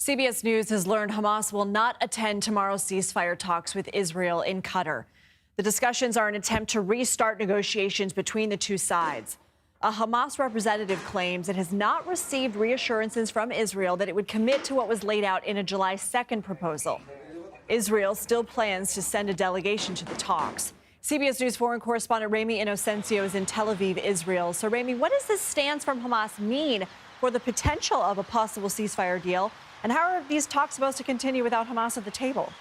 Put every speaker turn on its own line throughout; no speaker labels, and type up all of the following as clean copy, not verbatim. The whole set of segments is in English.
CBS News has learned Hamas will not attend tomorrow's ceasefire talks with Israel in Qatar. The discussions are an attempt to restart negotiations between the two sides. A Hamas representative claims it has not received reassurances from Israel that it would commit to what was laid out in a July 2nd proposal. Israel still plans to send a delegation to the talks. CBS News foreign correspondent Ramy Inocencio is in Tel Aviv, Israel. So, Ramy, what does this stance from Hamas mean for the potential of a possible ceasefire deal? And how are these talks supposed to continue without Hamas at the table?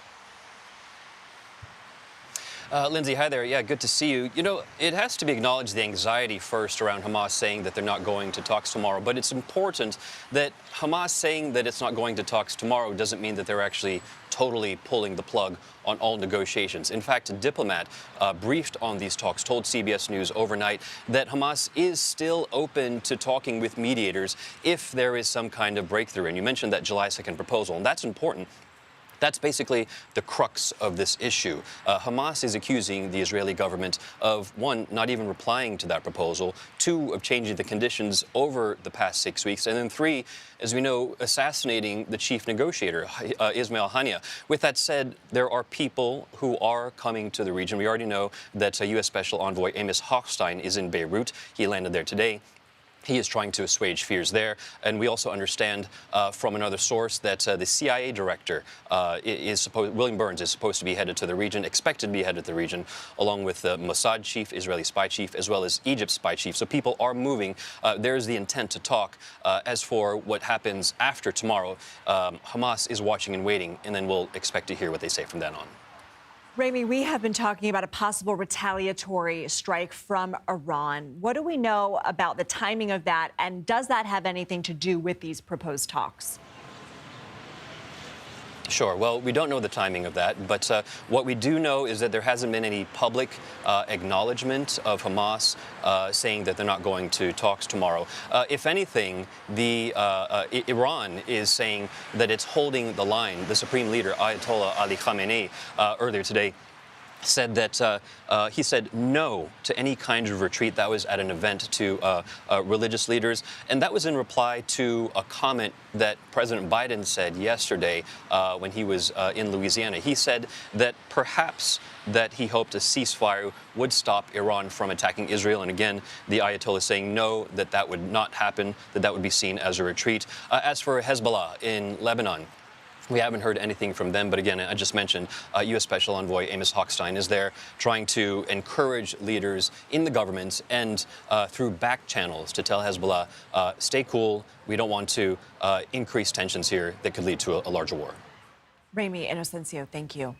Lindsay, hi there. Yeah, good to see you. You know, it has to be acknowledged the anxiety first around Hamas saying that they're not going to talks tomorrow. But it's important that Hamas saying that it's not going to talks tomorrow doesn't mean that they're actually totally pulling the plug on all negotiations. In fact, a diplomat briefed on these talks told CBS News overnight that Hamas is still open to talking with mediators if there is some kind of breakthrough. And you mentioned that July 2nd proposal, and that's important. That's basically the crux of this issue. Hamas is accusing the Israeli government of, one, not even replying to that proposal, two, of changing the conditions over the past 6 weeks, and then three, as we know, assassinating the chief negotiator, Ismail Haniyeh. With that said, there are people who are coming to the region. We already know that U.S. Special Envoy Amos Hochstein is in Beirut. He landed there today. He is trying to assuage fears there. And we also understand from another source that the CIA director, William Burns, is supposed to be headed to the region, expected to be headed to the region, along with the Mossad chief, Israeli spy chief, as well as Egypt's spy chief. So people are moving. There's the intent to talk. As for what happens after tomorrow, Hamas is watching and waiting, and then we'll expect to hear what they say from then on.
Ramy, we have been talking about a possible retaliatory strike from Iran. What do we know about the timing of that, and does that have anything to do with these proposed talks?
Sure. Well, we don't know the timing of that, but what we do know is that there hasn't been any public acknowledgement of Hamas saying that they're not going to talks tomorrow. If anything, Iran is saying that it's holding the line. The supreme leader, Ayatollah Ali Khamenei, earlier today said that he said no to any kind of retreat. That was at an event to religious leaders. And that was in reply to a comment that President Biden said yesterday when he was in Louisiana. He said that perhaps that he hoped a ceasefire would stop Iran from attacking Israel. And again, the Ayatollah saying no, that that would not happen, that that would be seen as a retreat. As for Hezbollah in Lebanon, we haven't heard anything from them, but again, I just mentioned U.S. Special Envoy Amos Hochstein is there trying to encourage leaders in the government and through back channels to tell Hezbollah, stay cool, we don't want to increase tensions here that could lead to a larger war.
Ramy Inocencio, thank you.